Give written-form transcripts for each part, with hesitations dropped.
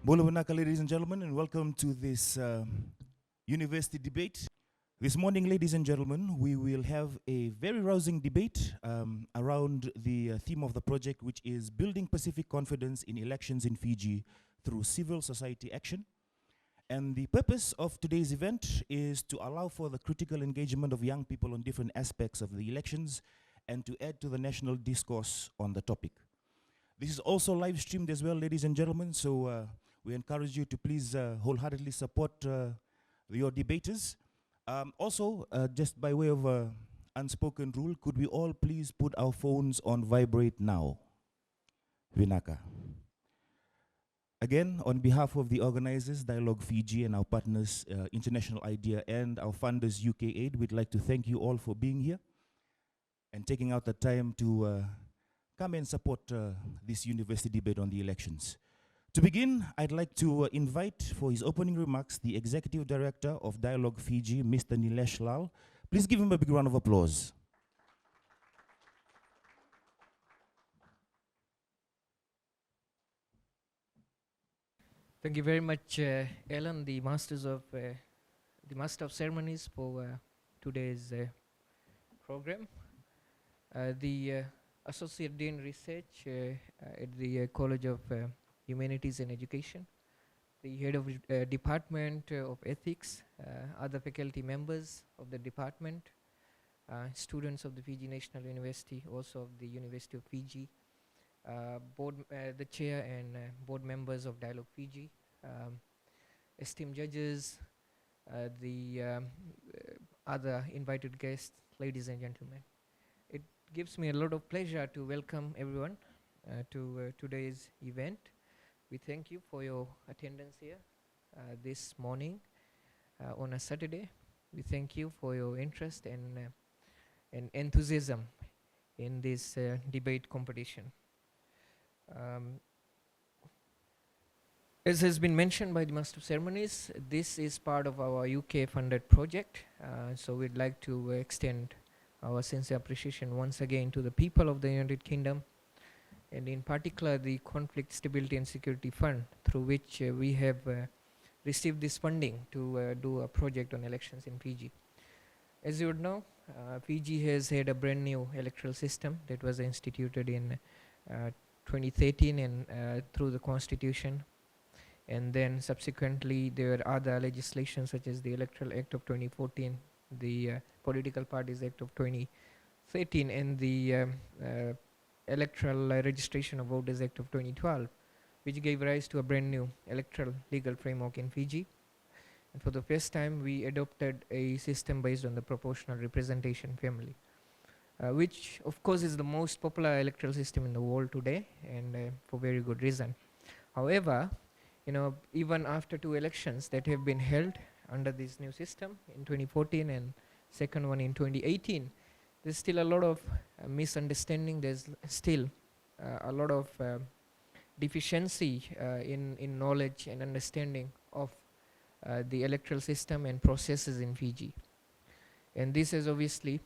Bolo Wanaka, ladies and gentlemen, and welcome to this university debate. This morning, ladies and gentlemen, we will have a very rousing debate around the theme of the project, which is building Pacific confidence in elections in Fiji through civil society action. And the purpose of today's event is to allow for the critical engagement of young people on different aspects of the elections and to add to the national discourse on the topic. This is also live streamed as well, ladies and gentlemen, so we encourage you to please wholeheartedly support your debaters. Also, just by way of unspoken rule, could we all please put our phones on vibrate now? Vinaka. Again, on behalf of the organizers, Dialogue Fiji, and our partners, International IDEA, and our funders, UKAid, we'd like to thank you all for being here and taking out the time to come and support this university debate on the elections. To begin, I'd like to invite for his opening remarks the Executive Director of Dialogue Fiji, Mr. Nilesh Lal. Please give him a big round of applause. Thank you very much, Ellen, the Master of Ceremonies for today's program. The Associate Dean Research at the College of Humanities and Education, the Head of Department of Ethics, other faculty members of the department, students of the Fiji National University, also of the University of Fiji, the chair and board members of Dialogue Fiji, esteemed judges, the other invited guests, ladies and gentlemen. It gives me a lot of pleasure to welcome everyone to today's event. We thank you for your attendance here this morning on a Saturday. We thank you for your interest and enthusiasm in this debate competition. As has been mentioned by the Master of Ceremonies, this is part of our UK-funded project, so we'd like to extend our sincere appreciation once again to the people of the United Kingdom, and in particular the Conflict Stability and Security Fund, through which we have received this funding to do a project on elections in Fiji. As you would know, Fiji has had a brand new electoral system that was instituted in 2013 and through the Constitution, and then subsequently there are other legislation such as the Electoral Act of 2014, the Political Parties Act of 2013, and the Electoral Registration of Voters Act of 2012, which gave rise to a brand new electoral legal framework in Fiji. And for the first time, we adopted a system based on the proportional representation family, which of course is the most popular electoral system in the world today, and for very good reason. However, even after 2 elections that have been held under this new system in 2014 and second one in 2018, there's still a lot of misunderstanding. There's still a lot of deficiency in knowledge and understanding of the electoral system and processes in Fiji. And this has obviously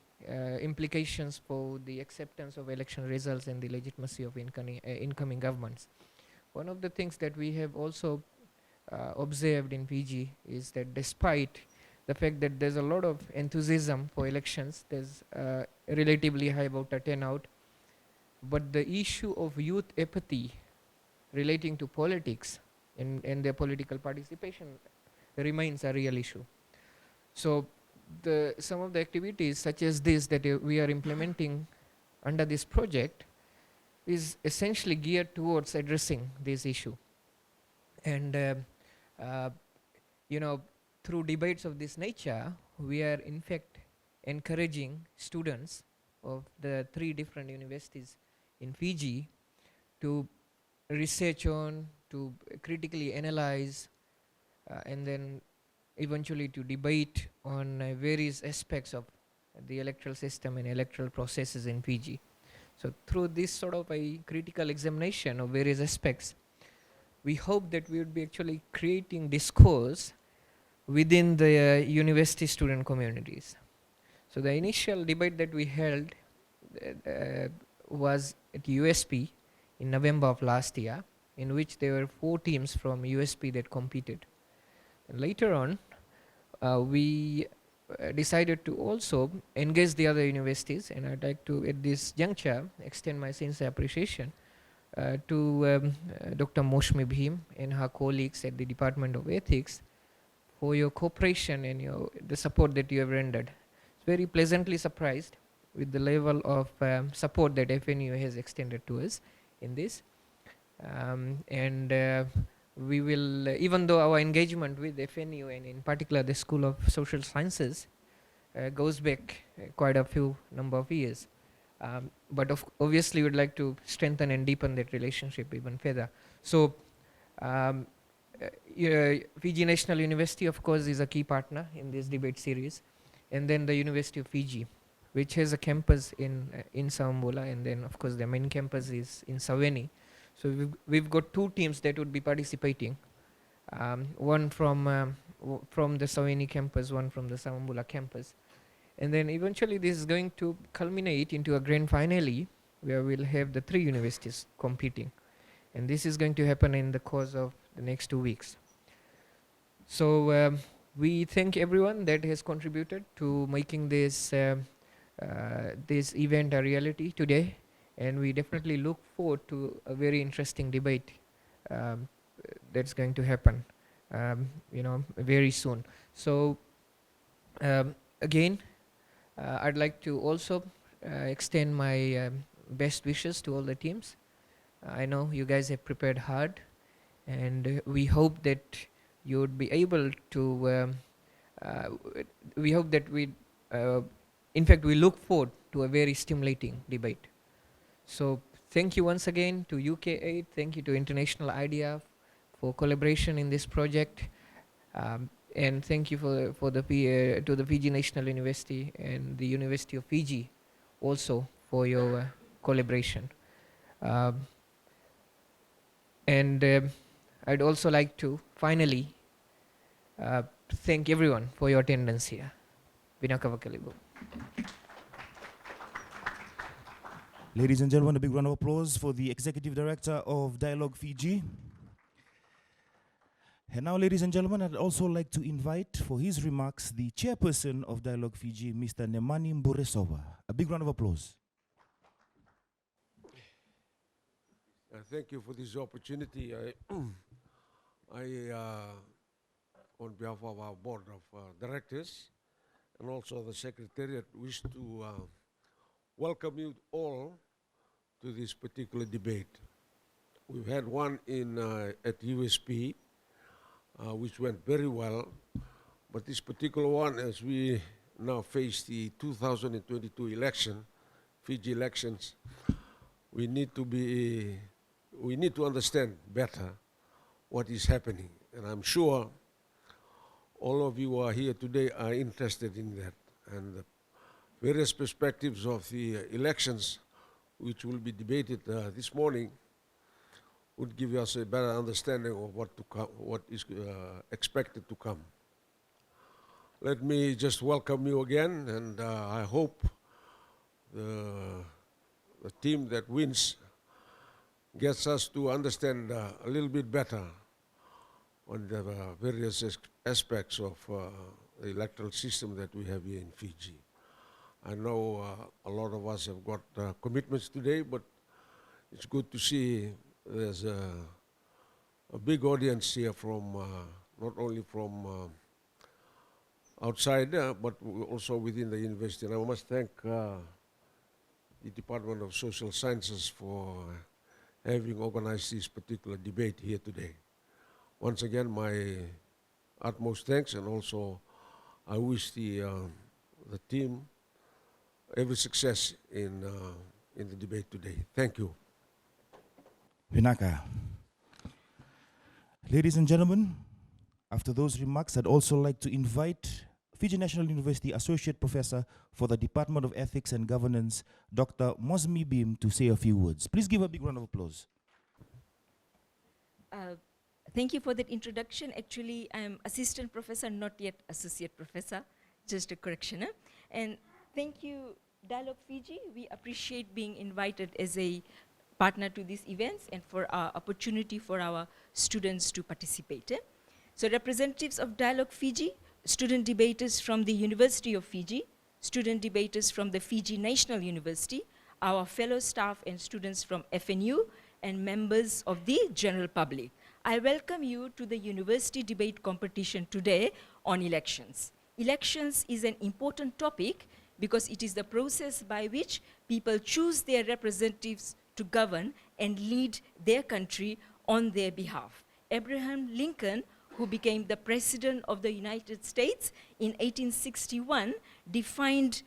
implications for the acceptance of election results and the legitimacy of incoming governments. One of the things that we have also observed in Fiji is that despite the fact that there's a lot of enthusiasm for elections, there's relatively high voter turnout, but the issue of youth apathy relating to politics and their political participation remains a real issue. So some of the activities such as this that we are implementing under this project is essentially geared towards addressing this issue. And through debates of this nature, we are in fact encouraging students of the 3 different universities in Fiji to research on, to critically analyze, and then eventually to debate on various aspects of the electoral system and electoral processes in Fiji. So through this sort of a critical examination of various aspects, we hope that we would be actually creating discourse within the university student communities. So the initial debate that we held was at USP in November of last year, in which there were 4 teams from USP that competed. And later on, we decided to also engage the other universities, and I'd like to, at this juncture, extend my sincere appreciation to Dr. Moshmi Bhim and her colleagues at the Department of Ethics for your cooperation and the support that you have rendered. Very pleasantly surprised with the level of support that FNU has extended to us in this. We will, even though our engagement with FNU and in particular the School of Social Sciences goes back quite a few number of years, but obviously we would like to strengthen and deepen that relationship even further. So Fiji National University, of course, is a key partner in this debate series, and then the University of Fiji, which has a campus in Sawambola, and then of course the main campus is in Saweni. So we've got 2 teams that would be participating, one from the Saweni campus, one from the Sawambola campus. And then eventually this is going to culminate into a grand finale where we'll have the 3 universities competing. And this is going to happen in the course of the next 2 weeks. So we thank everyone that has contributed to making this this event a reality today, and we definitely look forward to a very interesting debate that's going to happen very soon. So again, I'd like to also extend my best wishes to all the teams. I know you guys have prepared hard, and we hope that you would be able to we hope that in fact we look forward to a very stimulating debate. So thank you once again to UKAid, thank you to International IDEA for collaboration in this project, and thank you to the Fiji National University and the University of Fiji also for your collaboration. I'd also like to finally thank everyone for your attendance here. Vinakavakalibu. Ladies and gentlemen, a big round of applause for the Executive Director of Dialogue Fiji. And now, ladies and gentlemen, I'd also like to invite for his remarks the Chairperson of Dialogue Fiji, Mr. Nemani Mburesova. A big round of applause. Thank you for this opportunity. On behalf of our Board of Directors and also the Secretariat, wish to welcome you all to this particular debate. We've had one at USP, which went very well, but this particular one, as we now face the 2022 election, Fiji elections, we need to understand better what is happening. And I'm sure all of you who are here today are interested in that. And the various perspectives of the elections, which will be debated this morning, would give us a better understanding of what is expected to come. Let me just welcome you again, and I hope the team that wins gets us to understand a little bit better on the various aspects of the electoral system that we have here in Fiji. I know a lot of us have got commitments today, but it's good to see there's a big audience here from not only from outside, but also within the university. And I must thank the Department of Social Sciences for having organized this particular debate here today. Once again, my utmost thanks, and also I wish the team every success in the debate today. Thank you. Vinaka. Ladies and gentlemen, after those remarks, I'd also like to invite Fiji National University Associate Professor for the Department of Ethics and Governance, Dr. Mosmi Bhim, to say a few words. Please give a big round of applause. Thank you for that introduction. Actually, I'm assistant professor, not yet associate professor, just a correction. And thank you, Dialogue Fiji. We appreciate being invited as a partner to these events and for our opportunity for our students to participate. So representatives of Dialogue Fiji, student debaters from the University of Fiji, student debaters from the Fiji National University, our fellow staff and students from FNU, and members of the general public. I welcome you to the university debate competition today on elections. Elections is an important topic because it is the process by which people choose their representatives to govern and lead their country on their behalf. Abraham Lincoln, who became the President of the United States in 1861, defined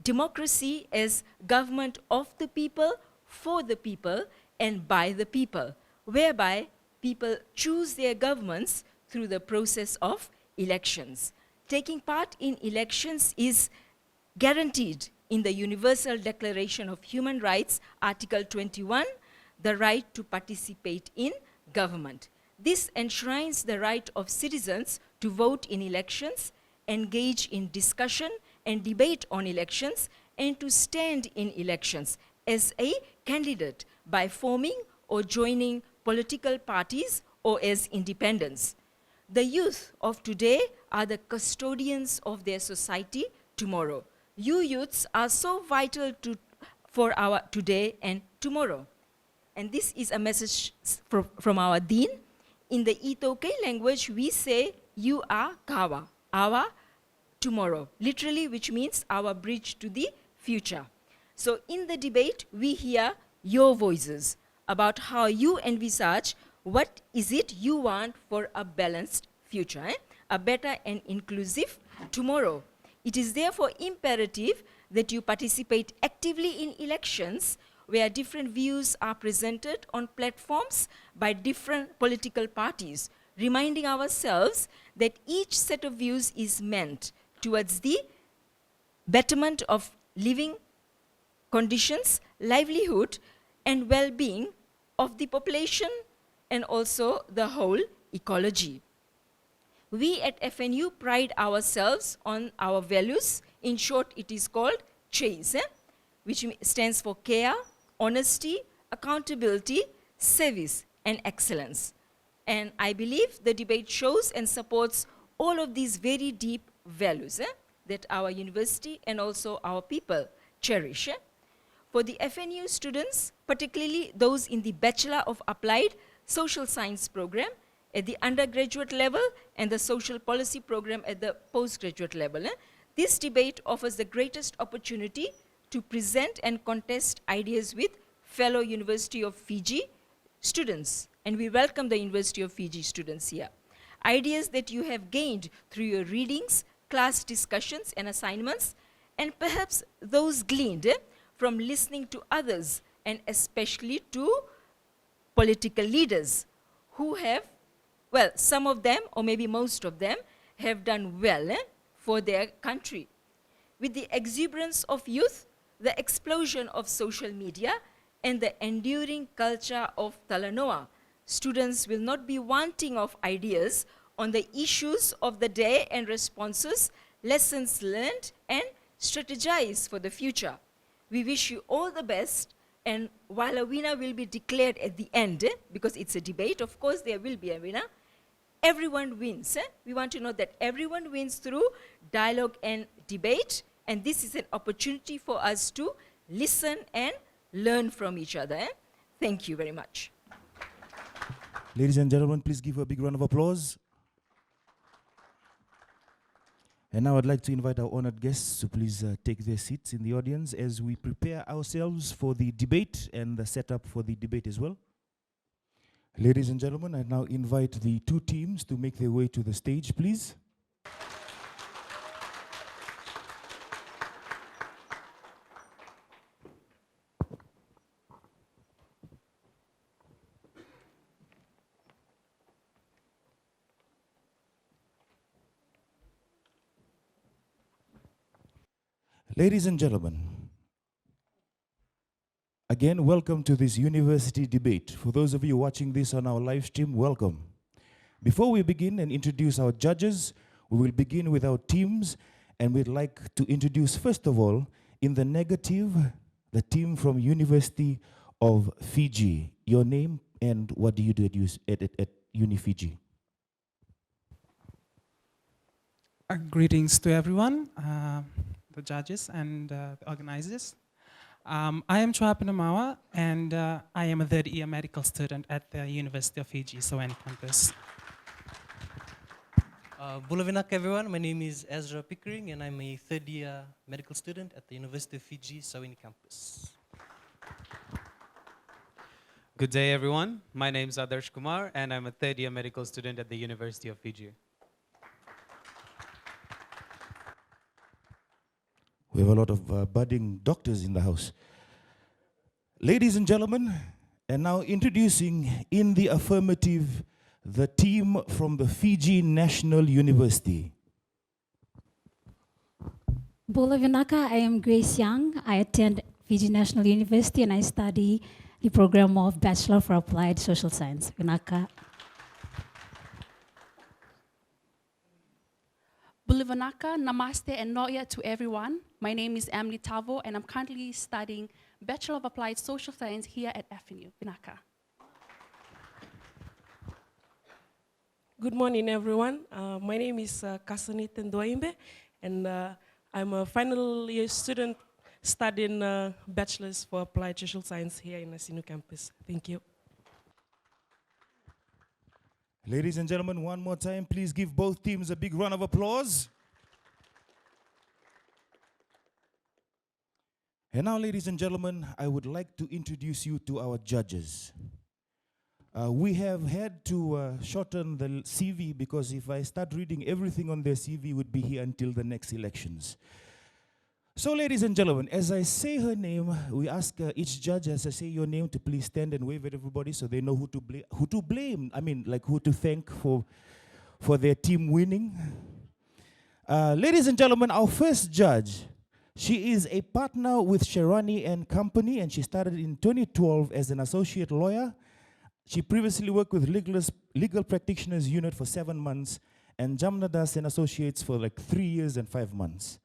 democracy as government of the people, for the people, and by the people, whereby people choose their governments through the process of elections. Taking part in elections is guaranteed in the Universal Declaration of Human Rights, Article 21, the right to participate in government. This enshrines the right of citizens to vote in elections, engage in discussion and debate on elections, and to stand in elections as a candidate by forming or joining political parties or as independents. The youth of today are the custodians of their society tomorrow. You youths are so vital for our today and tomorrow. And this is a message from our Dean. In the Itoke language, we say, you are kawa, our tomorrow, literally, which means our bridge to the future. So in the debate, we hear your voices about how you envisage what is it you want for a balanced future, a better and inclusive tomorrow. It is therefore imperative that you participate actively in elections where different views are presented on platforms by different political parties, reminding ourselves that each set of views is meant towards the betterment of living conditions, livelihood, and well-being of the population and also the whole ecology. We at FNU pride ourselves on our values. In short, it is called CHASE, which stands for care, honesty, accountability, service, and excellence. And I believe the debate shows and supports all of these very deep values that our university and also our people cherish. For the FNU students, particularly those in the Bachelor of Applied Social Science program at the undergraduate level and the Social Policy program at the postgraduate level, this debate offers the greatest opportunity to present and contest ideas with fellow University of Fiji students. And we welcome the University of Fiji students here. Ideas that you have gained through your readings, class discussions and assignments, and perhaps those gleaned from listening to others, and especially to political leaders who have, well, some of them, or maybe most of them, have done well for their country. With the exuberance of youth, the explosion of social media, and the enduring culture of Talanoa, students will not be wanting of ideas on the issues of the day and responses, lessons learned, and strategize for the future. We wish you all the best, and while a winner will be declared at the end, because it's a debate, of course there will be a winner, everyone wins. We want to know that everyone wins through dialogue and debate, and this is an opportunity for us to listen and learn from each other. Thank you very much. Ladies and gentlemen, please give a big round of applause. And now I'd like to invite our honored guests to please take their seats in the audience as we prepare ourselves for the debate and the setup for the debate as well. Ladies and gentlemen, I now invite the two teams to make their way to the stage, please. Ladies and gentlemen, again, welcome to this university debate. For those of you watching this on our live stream, welcome. Before we begin and introduce our judges, we will begin with our teams, and we'd like to introduce, first of all, in the negative, the team from University of Fiji. Your name and what do you do at Uni Fiji? Greetings to everyone, the judges and the organizers. I am Chua Pinamawa, and I am a third-year medical student at the University of Fiji, Soani campus. Bulavinak everyone, my name is Ezra Pickering and I'm a third-year medical student at the University of Fiji, Sawini campus. Good day everyone, my name is Adarsh Kumar and I'm a third-year medical student at the University of Fiji. We have a lot of budding doctors in the house. Ladies and gentlemen, and now introducing in the affirmative the team from the Fiji National University. Bula Vinaka, I am Grace Young. I attend Fiji National University and I study the program of Bachelor for Applied Social Science. Vinaka. Bulivanaka, namaste and noya to everyone. My name is Emily Tavo and I'm currently studying Bachelor of Applied Social Science here at FNU, Vinaka. Good morning, everyone. My name is Kasani Tendoimbe, and I'm a final year student studying Bachelor's for Applied Social Science here in Asinu campus. Thank you. Ladies and gentlemen, one more time, please give both teams a big round of applause. And now, ladies and gentlemen, I would like to introduce you to our judges. We have had to shorten the CV because if I start reading everything on their CV, would be here until the next elections. So, ladies and gentlemen, as I say her name, we ask each judge, as I say your name, to please stand and wave at everybody so they know who to blame. I mean, like who to thank for their team winning. Ladies and gentlemen, our first judge, she is a partner with Sherani and Company, and she started in 2012 as an associate lawyer. She previously worked with Legal Practitioners Unit for 7 months and Jamnadas and Associates for like 3 years and 5 months.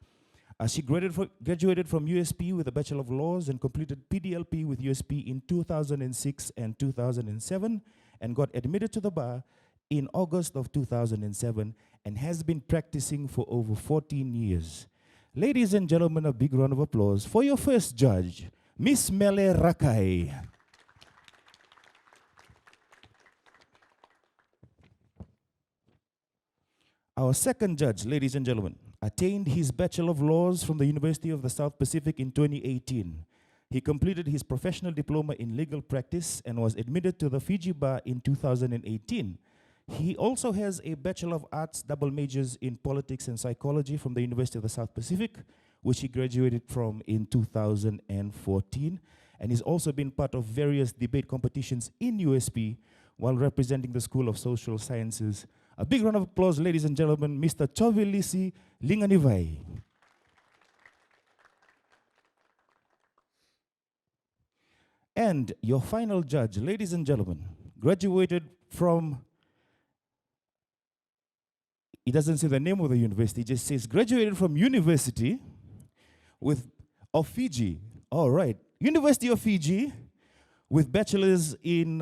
She graduated from USP with a Bachelor of Laws and completed PDLP with USP in 2006 and 2007 and got admitted to the bar in August of 2007 and has been practicing for over 14 years. Ladies and gentlemen, a big round of applause for your first judge, Miss Mele Rakai. Our second judge, ladies and gentlemen, attained his Bachelor of Laws from the University of the South Pacific in 2018. He completed his professional diploma in legal practice and was admitted to the Fiji bar in 2018. He also has a Bachelor of Arts double majors in politics and psychology from the University of the South Pacific, which he graduated from in 2014. And he's also been part of various debate competitions in USP while representing the School of Social Sciences. A big round of applause, ladies and gentlemen, Mr. Chovilisi Linganivai. And your final judge, ladies and gentlemen, graduated from, it doesn't say the name of the university, it just says graduated from University of Fiji. All right, University of Fiji with bachelor's in,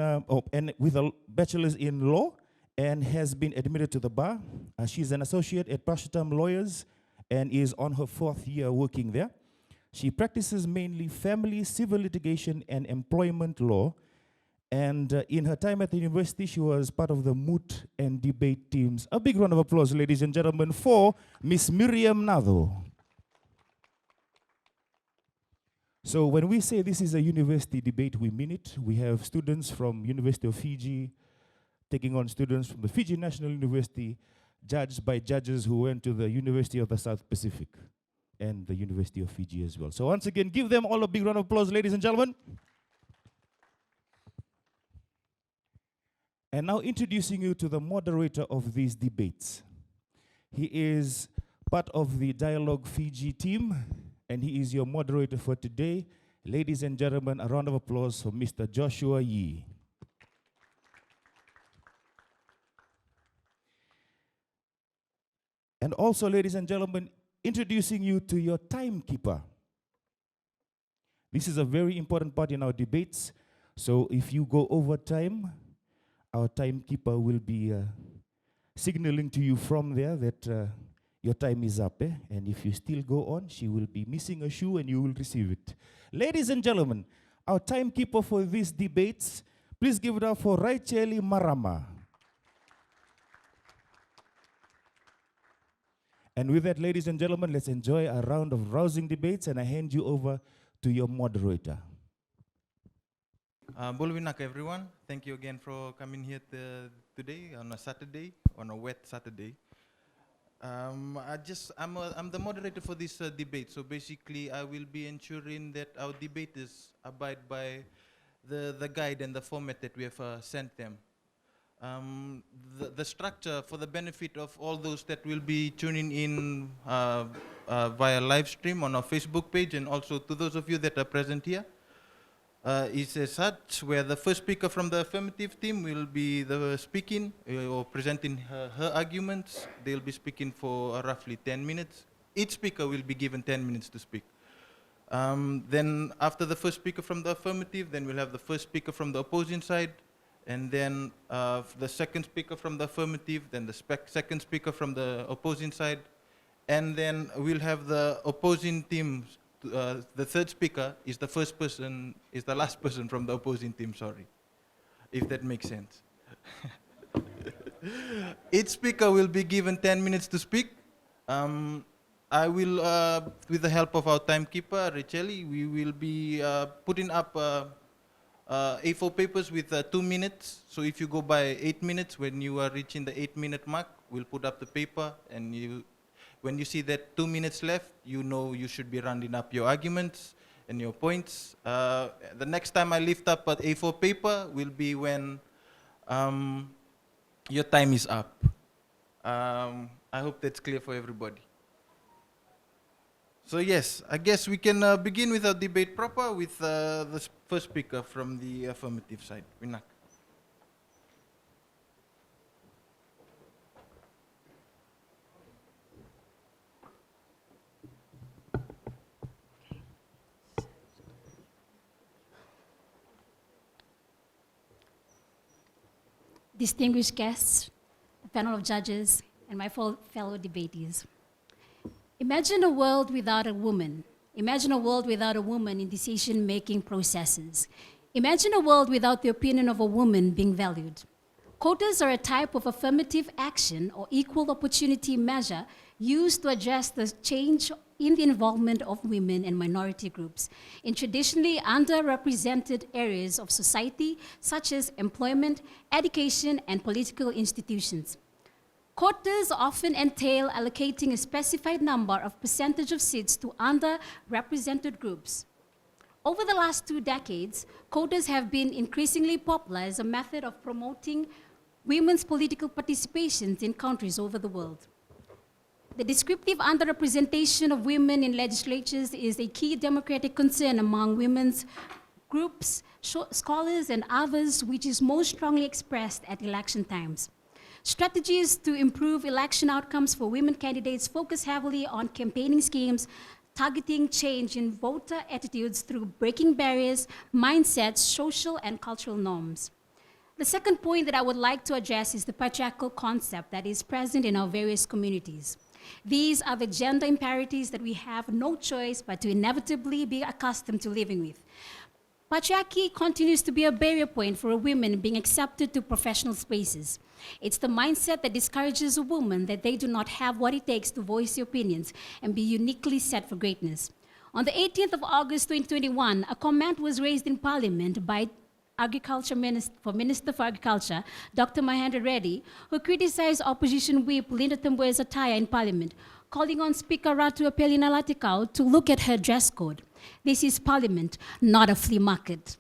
with a bachelor's in law, and has been admitted to the bar. She's an associate at Prashitam Lawyers and is on her 4th year working there. She practices mainly family, civil litigation, and employment law. And in her time at the university, she was part of the moot and debate teams. A big round of applause, ladies and gentlemen, for Miss Miriam Nado. So when we say this is a university debate, we mean it. We have students from University of Fiji, taking on students from the Fiji National University, judged by judges who went to the University of the South Pacific and the University of Fiji as well. So once again, give them all a big round of applause, ladies and gentlemen. And now introducing you to the moderator of these debates. He is part of the Dialogue Fiji team, and he is your moderator for today. Ladies and gentlemen, a round of applause for Mr. Joshua Yee. And also, ladies and gentlemen, introducing you to your timekeeper. This is a very important part in our debates. So if you go over time, our timekeeper will be signaling to you from there that your time is up. And if you still go on, she will be missing a shoe and you will receive it. Ladies and gentlemen, our timekeeper for these debates, please give it up for Raicheli Marama. And with that, ladies and gentlemen, let's enjoy a round of rousing debates, and I hand you over to your moderator. Bolwinak everyone, thank you again for coming here today on a Saturday, on a wet Saturday. I'm the moderator for this debate, so basically I will be ensuring that our debaters abide by the guide and the format that we have sent them. The structure, for the benefit of all those that will be tuning in via live stream on our Facebook page, and also to those of you that are present here, is as such, where the first speaker from the affirmative team will be speaking or presenting her arguments. They'll be speaking for roughly 10 minutes. Each speaker will be given 10 minutes to speak. Then after the first speaker from the affirmative, then we'll have the first speaker from the opposing side, and then the second speaker from the affirmative, then the second speaker from the opposing side, and then we'll have the opposing teams. The third speaker is the last person from the opposing team, sorry, if that makes sense. Each speaker will be given 10 minutes to speak. I will, with the help of our timekeeper, Racheli, we will be putting up A4 papers with 2 minutes. So if you go by 8 minutes, when you are reaching the 8-minute mark, we'll put up the paper, and when you see that 2 minutes left, you know you should be rounding up your arguments and your points. The next time I lift up an A4 paper will be when your time is up. I hope that's clear for everybody. So yes, I guess we can begin with our debate proper with the first speaker from the affirmative side, Winak. Distinguished guests, a panel of judges, and my fellow debatees. Imagine a world without a woman. Imagine a world without a woman in decision-making processes. Imagine a world without the opinion of a woman being valued. Quotas are a type of affirmative action or equal opportunity measure used to address the change in the involvement of women and minority groups in traditionally underrepresented areas of society, such as employment, education, and political institutions. Quotas often entail allocating a specified number of percentage of seats to underrepresented groups. Over the last 2 decades, quotas have been increasingly popular as a method of promoting women's political participations in countries over the world. The descriptive underrepresentation of women in legislatures is a key democratic concern among women's groups, scholars, and others, which is most strongly expressed at election times. Strategies to improve election outcomes for women candidates focus heavily on campaigning schemes, targeting change in voter attitudes through breaking barriers, mindsets, social and cultural norms. The second point that I would like to address is the patriarchal concept that is present in our various communities. These are the gender imperatives that we have no choice but to inevitably be accustomed to living with. Patriarchy continues to be a barrier point for women being accepted to professional spaces. It's the mindset that discourages a woman that they do not have what it takes to voice their opinions and be uniquely set for greatness. On the 18th of August 2021, a comment was raised in Parliament by Minister for Agriculture, Dr. Mahendra Reddy, who criticized opposition whip Linda Tambue's attire in Parliament, calling on Speaker Ratu Apelina Latikau to look at her dress code. This is Parliament, not a flea market.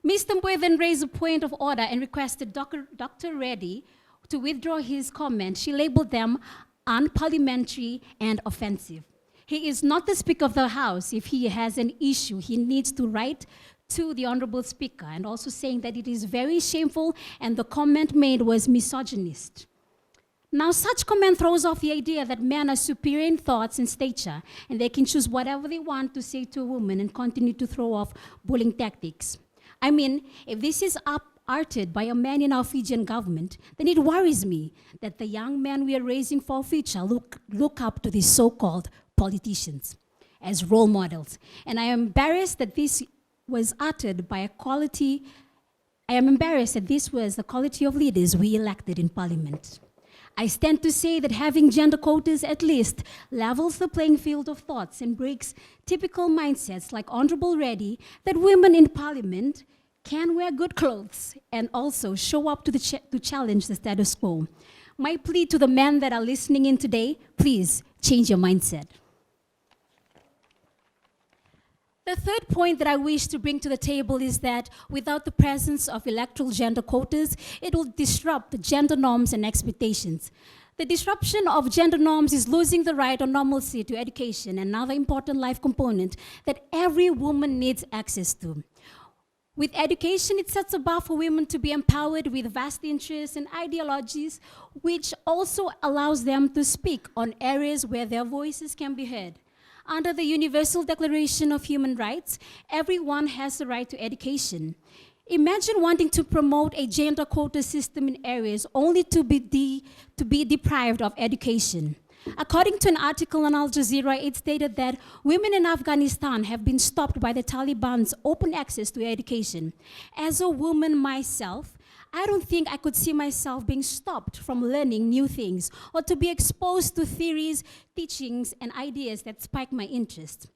Ms. Tambue then raised a point of order and requested Dr. Reddy to withdraw his comment. She labeled them unparliamentary and offensive. He is not the Speaker of the House. If he has an issue, he needs to write to the Honorable Speaker, and also saying that it is very shameful and the comment made was misogynist. Now, such comment throws off the idea that men are superior in thoughts and stature, and they can choose whatever they want to say to a woman and continue to throw off bullying tactics. I mean, if this is uttered by a man in our Fijian government, then it worries me that the young men we are raising for our future look up to these so-called politicians as role models. And I am embarrassed that this was uttered by I am embarrassed that this was the quality of leaders we elected in parliament. I stand to say that having gender quotas at least levels the playing field of thoughts and breaks typical mindsets like Honorable Reddy that women in parliament can wear good clothes and also show up to challenge the status quo. My plea to the men that are listening in today, please change your mindset. The third point that I wish to bring to the table is that without the presence of electoral gender quotas, it will disrupt the gender norms and expectations. The disruption of gender norms is losing the right or normalcy to education, another important life component that every woman needs access to. With education, it sets a bar for women to be empowered with vast interests and ideologies, which also allows them to speak on areas where their voices can be heard. Under the Universal Declaration of Human Rights, everyone has the right to education. Imagine wanting to promote a gender quota system in areas only to be deprived of education. According to an article on Al Jazeera, it stated that women in Afghanistan have been stopped by the Taliban's open access to education. As a woman myself, I don't think I could see myself being stopped from learning new things or to be exposed to theories, teachings, and ideas that spike my interest.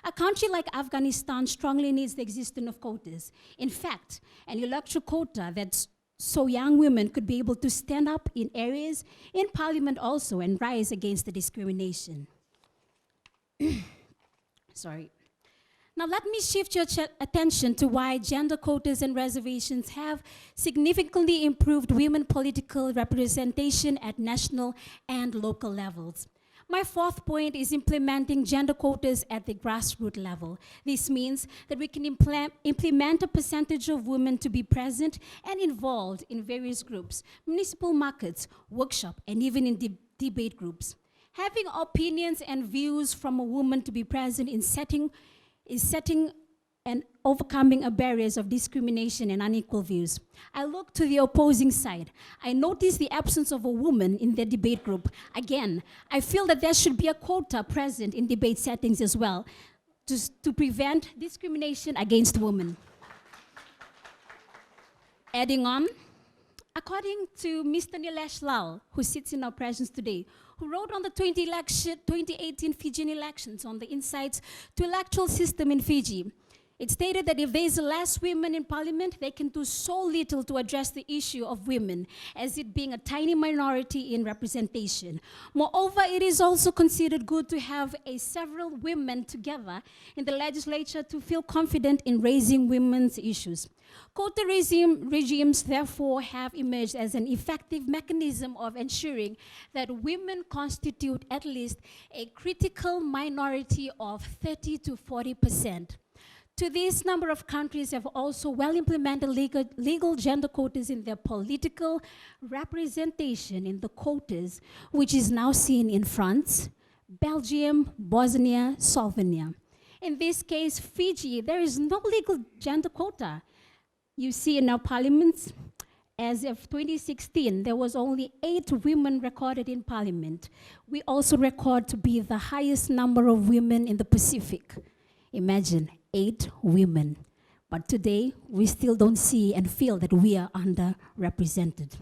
A country like Afghanistan strongly needs the existence of quotas. In fact, an electoral quota that's so young women could be able to stand up in areas, in parliament also, and rise against the discrimination. Sorry. Now let me shift your attention to why gender quotas and reservations have significantly improved women political representation at national and local levels. My fourth point is implementing gender quotas at the grassroots level. This means that we can implement a percentage of women to be present and involved in various groups, municipal markets, workshops, and even in debate groups. Having opinions and views from a woman to be present in setting and overcoming barriers of discrimination and unequal views. I look to the opposing side. I notice the absence of a woman in the debate group. Again, I feel that there should be a quota present in debate settings as well to prevent discrimination against women. Adding on, according to Mr. Nilesh Lal, who sits in our presence today, who wrote on the 2018 Fijian elections on the insights to electoral system in Fiji, it stated that if there is less women in parliament, they can do so little to address the issue of women, as it being a tiny minority in representation. Moreover, it is also considered good to have several women together in the legislature to feel confident in raising women's issues. Quota regimes, therefore, have emerged as an effective mechanism of ensuring that women constitute at least a critical minority of 30 to 40%. To this, number of countries have also well implemented legal gender quotas in their political representation in the quotas, which is now seen in France, Belgium, Bosnia, Slovenia. In this case, Fiji, there is no legal gender quota. You see in our parliaments, as of 2016, there was only 8 women recorded in parliament. We also record to be the highest number of women in the Pacific. Imagine, 8 women. But today, we still don't see and feel that we are underrepresented.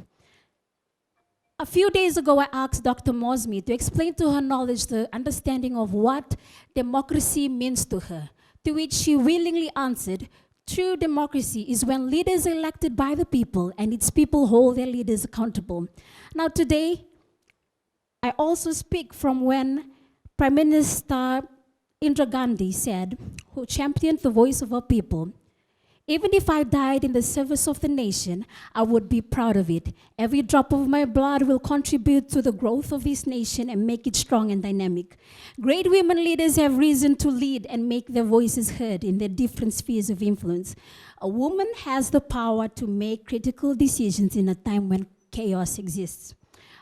A few days ago, I asked Dr. Mosme to explain to her knowledge the understanding of what democracy means to her, to which she willingly answered, true democracy is when leaders are elected by the people and its people hold their leaders accountable. Now today, I also speak from when Prime Minister Indira Gandhi said, who championed the voice of our people, even if I died in the service of the nation, I would be proud of it. Every drop of my blood will contribute to the growth of this nation and make it strong and dynamic. Great women leaders have reason to lead and make their voices heard in their different spheres of influence. A woman has the power to make critical decisions in a time when chaos exists.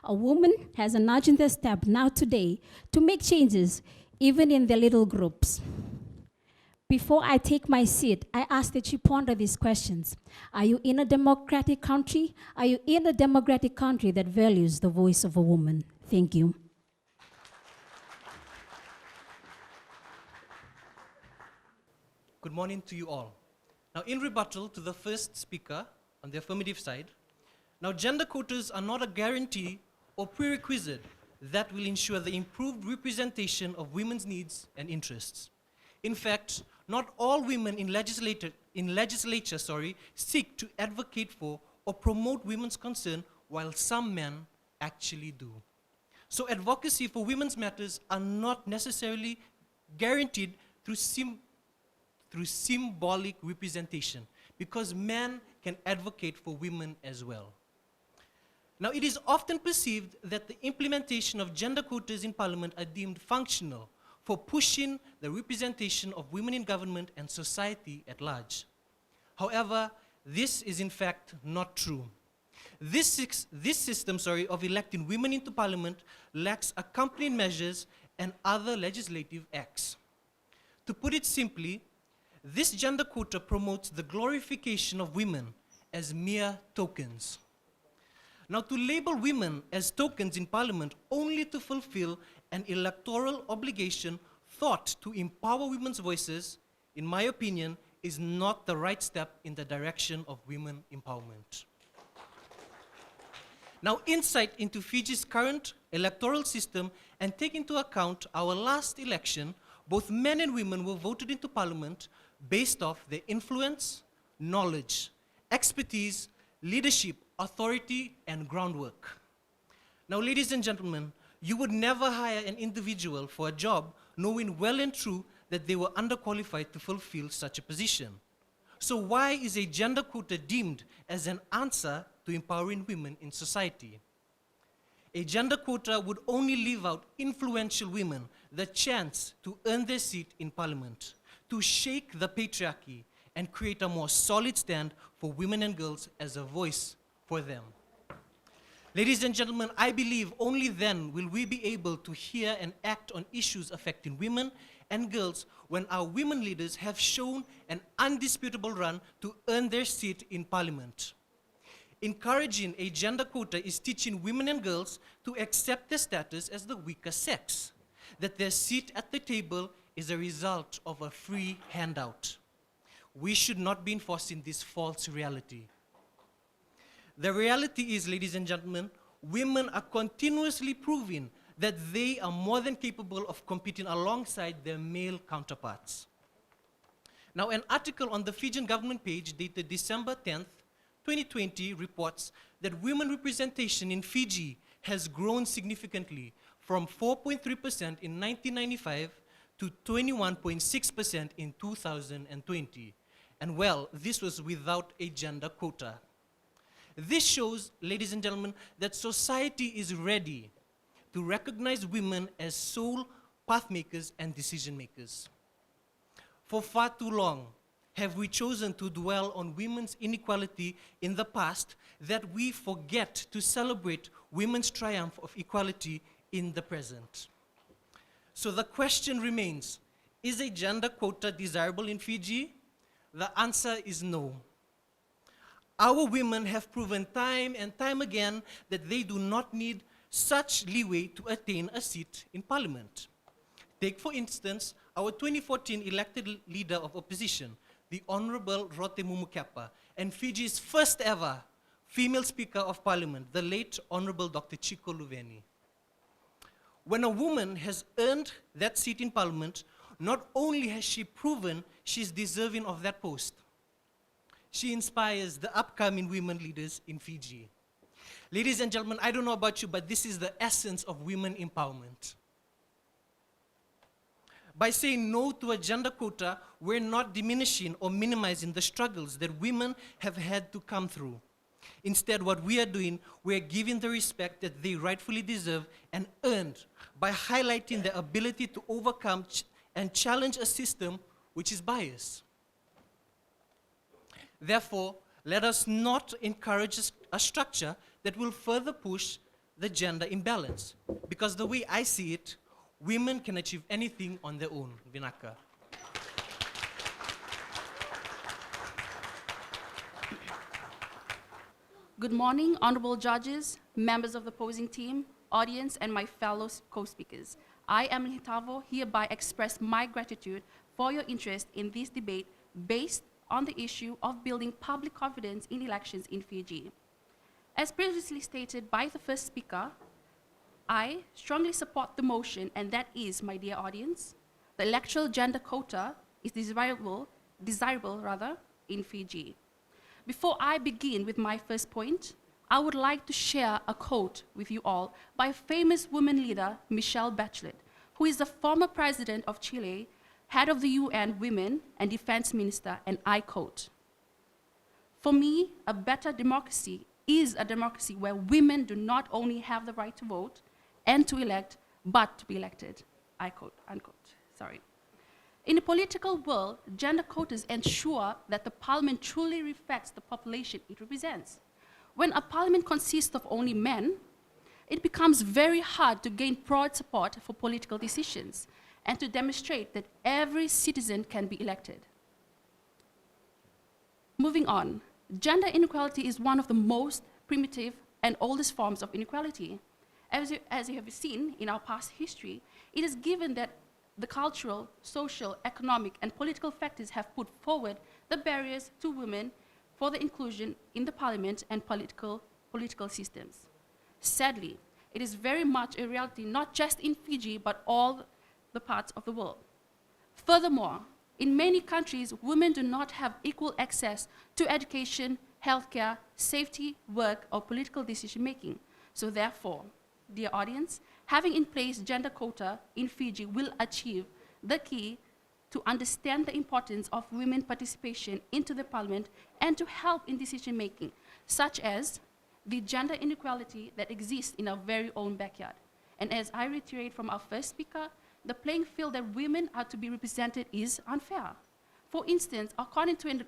A woman has an urgent step now today to make changes, even in their little groups. Before I take my seat, I ask that you ponder these questions. Are you in a democratic country? Are you in a democratic country that values the voice of a woman? Thank you. Good morning to you all. Now, in rebuttal to the first speaker on the affirmative side, now gender quotas are not a guarantee or prerequisite that will ensure the improved representation of women's needs and interests. In fact, not all women in legislature seek to advocate for or promote women's concern, while some men actually do. So advocacy for women's matters are not necessarily guaranteed through symbolic representation, because men can advocate for women as well. Now, it is often perceived that the implementation of gender quotas in parliament are deemed functional for pushing the representation of women in government and society at large. However, this is in fact not true. This system of electing women into parliament lacks accompanying measures and other legislative acts. To put it simply, this gender quota promotes the glorification of women as mere tokens. Now, to label women as tokens in parliament only to fulfill an electoral obligation thought to empower women's voices, in my opinion, is not the right step in the direction of women empowerment. Now, insight into Fiji's current electoral system and take into account our last election, both men and women were voted into parliament based off their influence, knowledge, expertise, leadership, authority, and groundwork. Now, ladies and gentlemen, you would never hire an individual for a job knowing well and true that they were underqualified to fulfill such a position. So why is a gender quota deemed as an answer to empowering women in society? A gender quota would only leave out influential women the chance to earn their seat in parliament, to shake the patriarchy and create a more solid stand for women and girls as a voice for them. Ladies and gentlemen, I believe only then will we be able to hear and act on issues affecting women and girls when our women leaders have shown an undisputable run to earn their seat in parliament. Encouraging a gender quota is teaching women and girls to accept their status as the weaker sex, that their seat at the table is a result of a free handout. We should not be enforcing this false reality. The reality is, ladies and gentlemen, women are continuously proving that they are more than capable of competing alongside their male counterparts. Now, an article on the Fijian government page dated December 10th, 2020 reports that women representation in Fiji has grown significantly from 4.3% in 1995 to 21.6% in 2020. And well, this was without a gender quota. This shows, ladies and gentlemen, that society is ready to recognize women as sole pathmakers and decision makers. For far too long have we chosen to dwell on women's inequality in the past that we forget to celebrate women's triumph of equality in the present. So the question remains, is a gender quota desirable in Fiji? The answer is no. Our women have proven time and time again that they do not need such leeway to attain a seat in parliament. Take, for instance, our 2014 elected leader of opposition, the Honorable Rote Mumukapa, and Fiji's first ever female Speaker of Parliament, the late Honorable Dr. Chico Luveni. When a woman has earned that seat in parliament, not only has she proven she's deserving of that post, she inspires the upcoming women leaders in Fiji. Ladies and gentlemen, I don't know about you, but this is the essence of women empowerment. By saying no to a gender quota, we're not diminishing or minimizing the struggles that women have had to come through. Instead, what we are doing, we're giving the respect that they rightfully deserve and earned by highlighting their ability to overcome and challenge a system which is biased. Therefore, let us not encourage a structure that will further push the gender imbalance. Because the way I see it, women can achieve anything on their own. Vinaka. Good morning, honorable judges, members of the opposing team, audience, and my fellow co-speakers. I, Emily Tavo, hereby express my gratitude for your interest in this debate based on the issue of building public confidence in elections in Fiji. As previously stated by the first speaker, I strongly support the motion, and that is, my dear audience, the electoral gender quota is desirable in Fiji. Before I begin with my first point, I would like to share a quote with you all by a famous woman leader, Michelle Bachelet, who is the former president of Chile, head of the UN Women and Defense Minister, and I quote, "For me, a better democracy is a democracy where women do not only have the right to vote and to elect, but to be elected." I quote, unquote, sorry. In the political world, gender quotas ensure that the parliament truly reflects the population it represents. When a parliament consists of only men, it becomes very hard to gain broad support for political decisions and to demonstrate that every citizen can be elected. Moving on, gender inequality is one of the most primitive and oldest forms of inequality. As you have seen in our past history, it is given that the cultural, social, economic, and political factors have put forward the barriers to women for the inclusion in the parliament and political systems. Sadly, it is very much a reality not just in Fiji, but all the parts of the world. Furthermore, in many countries, women do not have equal access to education, healthcare, safety, work, or political decision-making. So therefore, dear audience, having in place gender quota in Fiji will achieve the key to understand the importance of women participation into the parliament and to help in decision-making, such as the gender inequality that exists in our very own backyard. And as I reiterate from our first speaker, the playing field that women are to be represented is unfair. For instance, according to an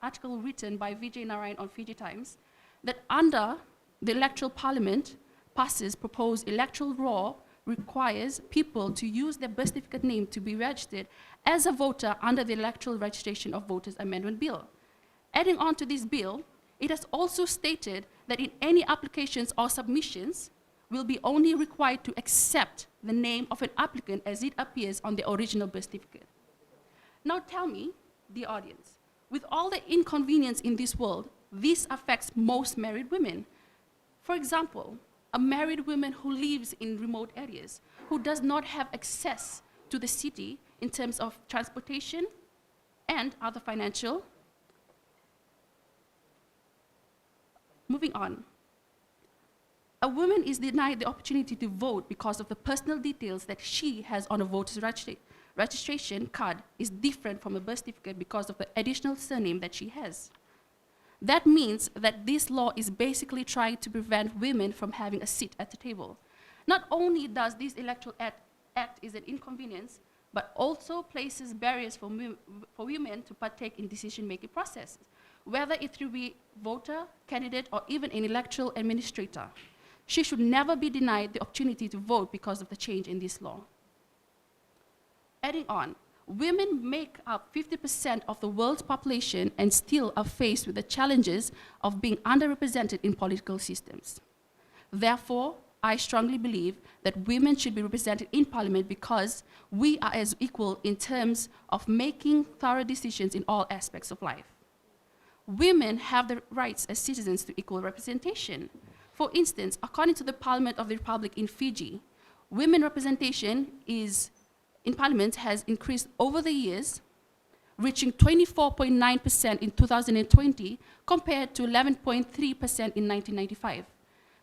article written by Vijay Narayan on Fiji Times, that under the electoral parliament passes proposed electoral law requires people to use their birth certificate name to be registered as a voter under the Electoral Registration of Voters Amendment Bill. Adding on to this bill, it has also stated that in any applications or submissions will be only required to accept the name of an applicant as it appears on the original birth certificate. Now tell me, the audience, with all the inconvenience in this world, this affects most married women. For example, a married woman who lives in remote areas, who does not have access to the city in terms of transportation and other financial. Moving on. A woman is denied the opportunity to vote because of the personal details that she has on a voter's registration card is different from a birth certificate because of the additional surname that she has. That means that this law is basically trying to prevent women from having a seat at the table. Not only does this electoral act is an inconvenience, but also places barriers for women to partake in decision-making processes, whether it through be voter, candidate, or even an electoral administrator. She should never be denied the opportunity to vote because of the change in this law. Adding on, women make up 50% of the world's population and still are faced with the challenges of being underrepresented in political systems. Therefore, I strongly believe that women should be represented in parliament because we are as equal in terms of making thorough decisions in all aspects of life. Women have the rights as citizens to equal representation. For instance, according to the Parliament of the Republic in Fiji, women representation in parliament has increased over the years, reaching 24.9% in 2020 compared to 11.3% in 1995.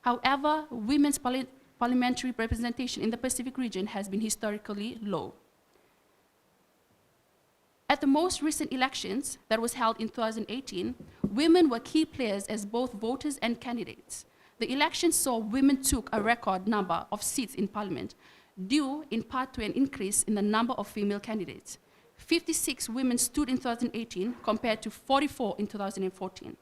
However, women's parliamentary representation in the Pacific region has been historically low. At the most recent elections that was held in 2018, women were key players as both voters and candidates. The election saw women took a record number of seats in parliament, due in part to an increase in the number of female candidates. 56 women stood in 2018 compared to 44 in 2014.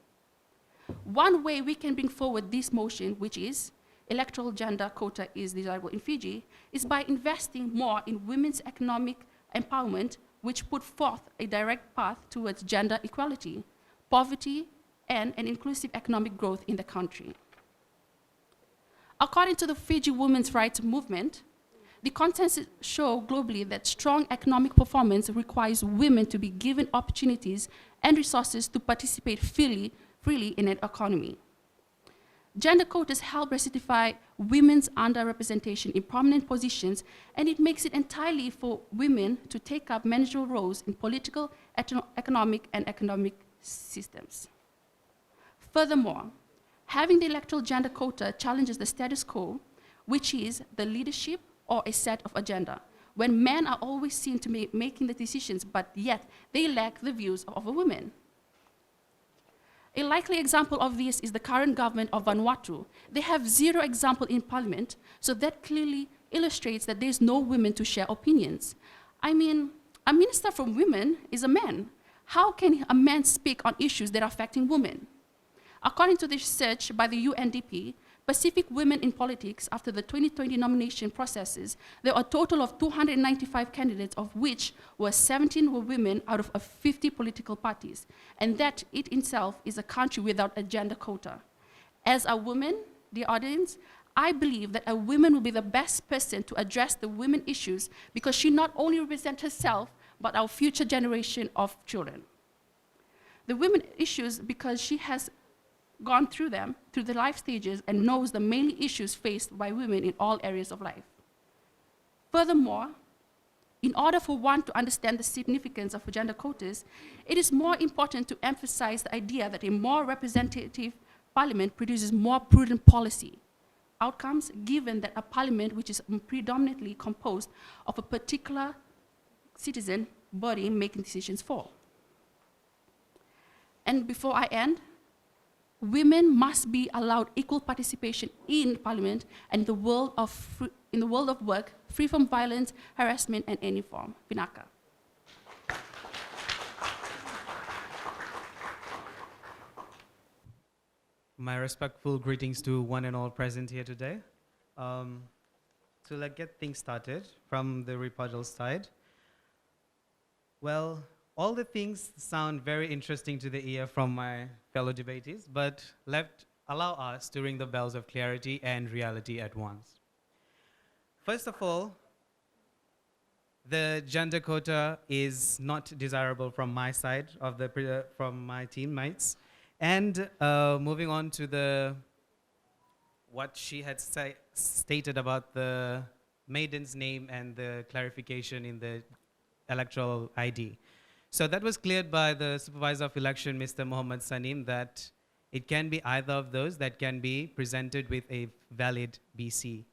One way we can bring forward this motion, which is electoral gender quota is desirable in Fiji, is by investing more in women's economic empowerment, which put forth a direct path towards gender equality, poverty and an inclusive economic growth in the country. According to the Fiji women's rights movement, the consensus show globally that strong economic performance requires women to be given opportunities and resources to participate freely in an economy. Gender quotas help rectify women's underrepresentation in prominent positions, and it makes it entirely for women to take up managerial roles in political, economic, and economic systems. Furthermore, having the electoral gender quota challenges the status quo, which is the leadership or a set of agenda, when men are always seen to be making the decisions, but yet they lack the views of a woman. A likely example of this is the current government of Vanuatu. They have 0 example in parliament, so that clearly illustrates that there's no women to share opinions. I mean, a minister from women is a man. How can a man speak on issues that are affecting women? According to the research by the UNDP, Pacific Women in Politics, after the 2020 nomination processes, there are a total of 295 candidates, of which 17 were women out of 50 political parties. And that it itself is a country without a gender quota. As a woman, the audience, I believe that a woman will be the best person to address the women issues because she not only represents herself, but our future generation of children. The women issues because she has gone through them, through the life stages, and knows the main issues faced by women in all areas of life. Furthermore, in order for one to understand the significance of gender quotas, it is more important to emphasize the idea that a more representative parliament produces more prudent policy outcomes, given that a parliament which is predominantly composed of a particular citizen body making decisions for. And before I end, women must be allowed equal participation in parliament and in the world of work, free from violence, harassment, and any form. Vinaka. My respectful greetings to one and all present here today. To get things started from the rebuttal side. Well, all the things sound very interesting to the ear from my fellow debatees, but allow us to ring the bells of clarity and reality at once. First of all, the gender quota is not desirable from my side of from my teammates. And moving on to what she had stated about the maiden's name and the clarification in the electoral ID. So that was cleared by the Supervisor of Election, Mr. Mohammed Sanim, that it can be either of those that can be presented with a valid BC.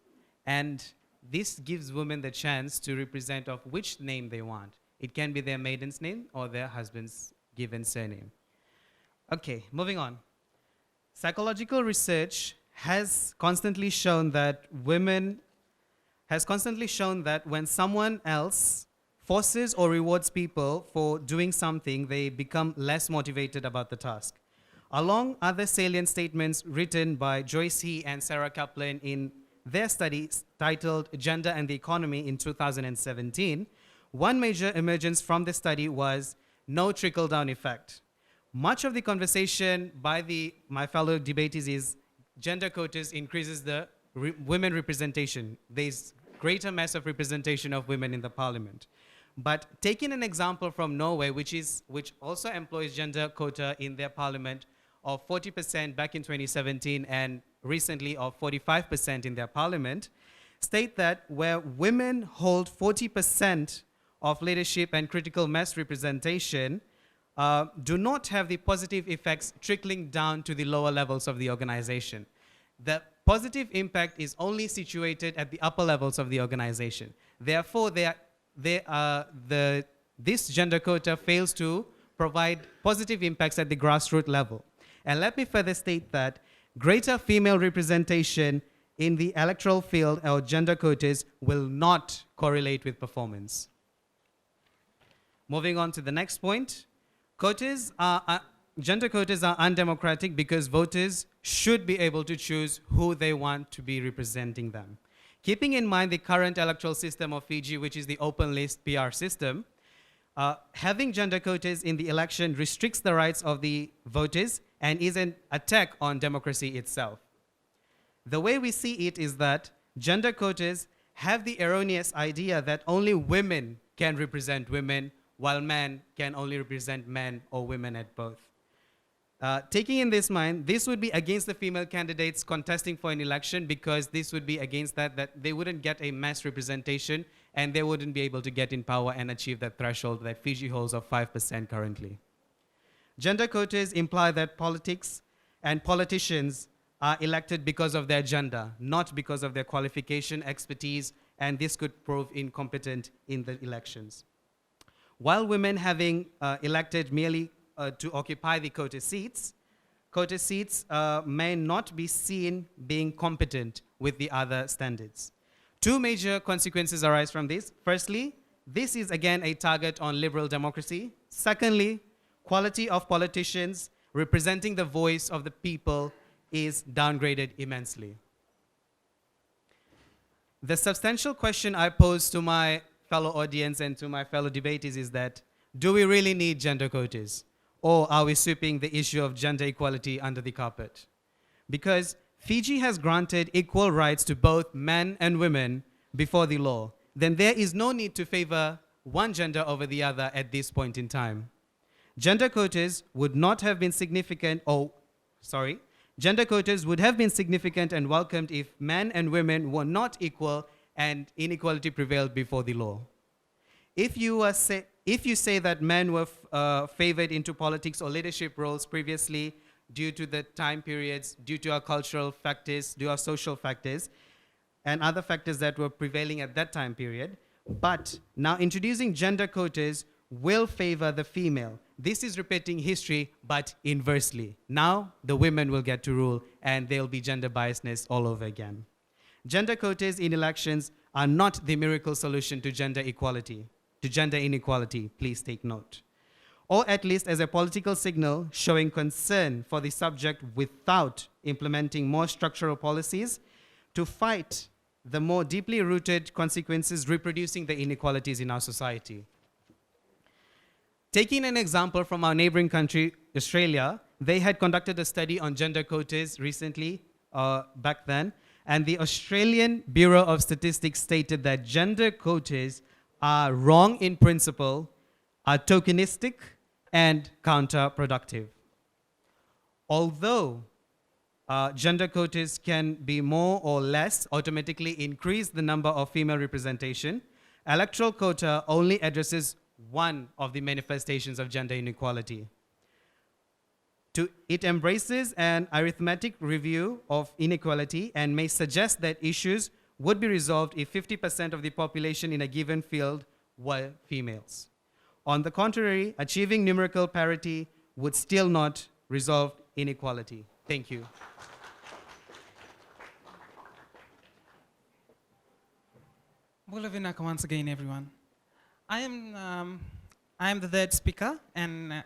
And this gives women the chance to represent of which name they want. It can be their maiden's name or their husband's given surname. Okay, moving on. Psychological research has constantly shown that when someone else forces or rewards people for doing something, they become less motivated about the task. Along other salient statements written by Joyce He and Sarah Kaplan in their study titled Gender and the Economy in 2017, one major emergence from the study was no trickle-down effect. Much of the conversation by my fellow debatees is gender quotas increases the women representation. There's greater mass of representation of women in the parliament. But taking an example from Norway, which also employs gender quota in their parliament of 40% back in 2017 and recently of 45% in their parliament, state that where women hold 40% of leadership and critical mass representation, do not have the positive effects trickling down to the lower levels of the organization. The positive impact is only situated at the upper levels of the organization. Therefore, this gender quota fails to provide positive impacts at the grassroots level. And let me further state that greater female representation in the electoral field or gender quotas will not correlate with performance. Moving on to the next point. Gender quotas are undemocratic because voters should be able to choose who they want to be representing them. Keeping in mind the current electoral system of Fiji, which is the open list PR system, Having gender quotas in the election restricts the rights of the voters and is an attack on democracy itself. The way we see it is that gender quotas have the erroneous idea that only women can represent women, while men can only represent men or women at both. Taking in this mind, this would be against the female candidates contesting for an election, because this would be against that they wouldn't get a mass representation and they wouldn't be able to get in power and achieve that threshold that Fiji holds of 5% currently. Gender quotas imply that politics and politicians are elected because of their gender, not because of their qualification, expertise, and this could prove incompetent in the elections. While women having elected merely to occupy the quota seats may not be seen being competent with the other standards. Two major consequences arise from this. Firstly, this is again a target on liberal democracy. Secondly, quality of politicians representing the voice of the people is downgraded immensely. The substantial question I pose to my fellow audience and to my fellow debaters is that, do we really need gender quotas? Or are we sweeping the issue of gender equality under the carpet? Because Fiji has granted equal rights to both men and women before the law, then there is no need to favor one gender over the other at this point in time. Gender quotas would not have been significant, gender quotas would have been significant and welcomed if men and women were not equal and inequality prevailed before the law. If you say that men were favored into politics or leadership roles previously due to the time periods, due to our cultural factors, due to our social factors, and other factors that were prevailing at that time period, but now introducing gender quotas will favor the female. This is repeating history, but inversely. Now the women will get to rule and there'll be gender biasness all over again. Gender quotas in elections are not the miracle solution to gender equality, to gender inequality, please take note. Or at least as a political signal showing concern for the subject without implementing more structural policies to fight the more deeply rooted consequences reproducing the inequalities in our society. Taking an example from our neighboring country, Australia, they had conducted a study on gender quotas recently, back then, and the Australian Bureau of Statistics stated that gender quotas are wrong in principle, are tokenistic, and counterproductive. Although gender quotas can be more or less automatically increase the number of female representation, electoral quota only addresses one of the manifestations of gender inequality. It embraces an arithmetic review of inequality and may suggest that issues would be resolved if 50% of the population in a given field were females. On the contrary, achieving numerical parity would still not resolve inequality. Thank you. Bulavinaka once again, everyone. I am the third speaker, and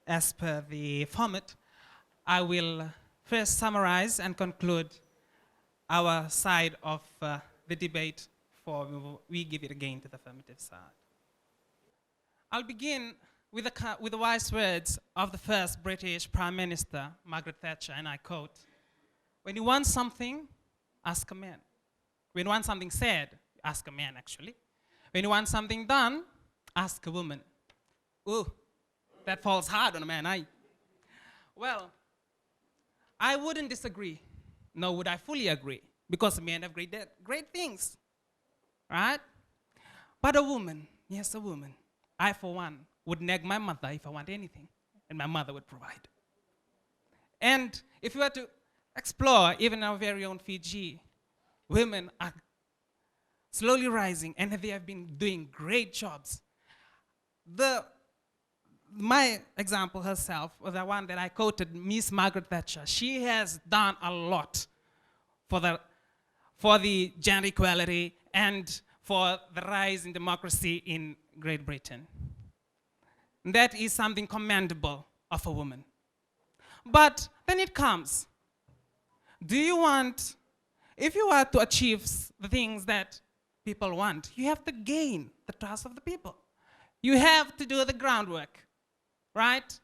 as per the format, I will first summarize and conclude our side of the debate before we give it again to the affirmative side. I'll begin with the wise words of the first British Prime Minister, Margaret Thatcher, and I quote, "When you want something, ask a man. When you want something said, ask a man, actually. When you want something done, ask a woman." Ooh, that falls hard on a man, eh? Well, I wouldn't disagree, nor would I fully agree, because men have great things, right? But a woman, yes, a woman, I, for one, would nag my mother if I want anything, and my mother would provide. And if we were to explore even our very own Fiji, women are slowly rising, and they have been doing great jobs. My example herself, or the one that I quoted, Miss Margaret Thatcher, she has done a lot for the gender equality and for the rise in democracy in Great Britain. That is something commendable of a woman. But then it comes, if you are to achieve the things that people want, you have to gain the trust of the people. You have to do the groundwork, right?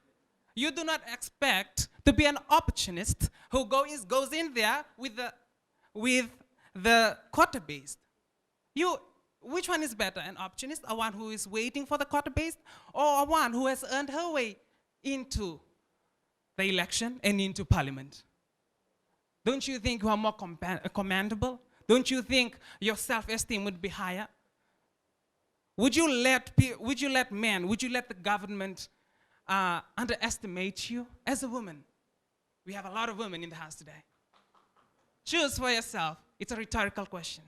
You do not expect to be an opportunist who goes in there with the quota-based. Which one is better, an opportunist, or one who is waiting for the quota-based, or one who has earned her way into the election and into parliament? Don't you think you are more commendable? Don't you think your self-esteem would be higher? Would you let the government underestimate you as a woman? We have a lot of women in the house today. Choose for yourself. It's a rhetorical question.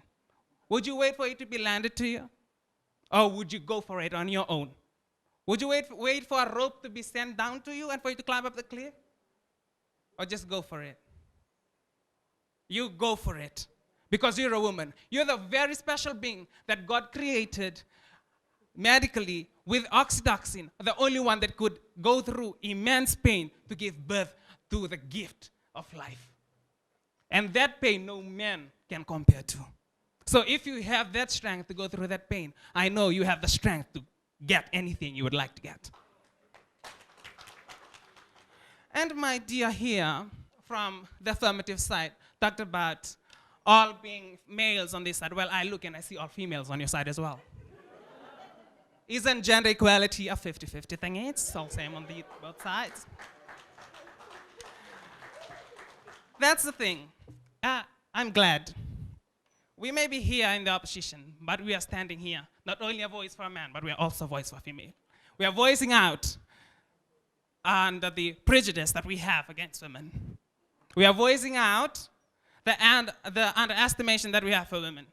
Would you wait for it to be landed to you? Or would you go for it on your own? Would you wait for a rope to be sent down to you and for you to climb up the cliff? Or just go for it? You go for it. Because you're a woman. You're the very special being that God created medically with oxytocin, the only one that could go through immense pain to give birth to the gift of life. And that pain no man can compare to. So if you have that strength to go through that pain, I know you have the strength to get anything you would like to get. And my dear here, from the affirmative side, talked about all being males on this side. Well, I look and I see all females on your side as well. Isn't gender equality a 50-50 thing? It's all same on both sides. That's the thing. I'm glad. We may be here in the opposition, but we are standing here, not only a voice for a man, but we are also a voice for a female. We are voicing out under the prejudice that we have against women. We are voicing out the underestimation that we have for women.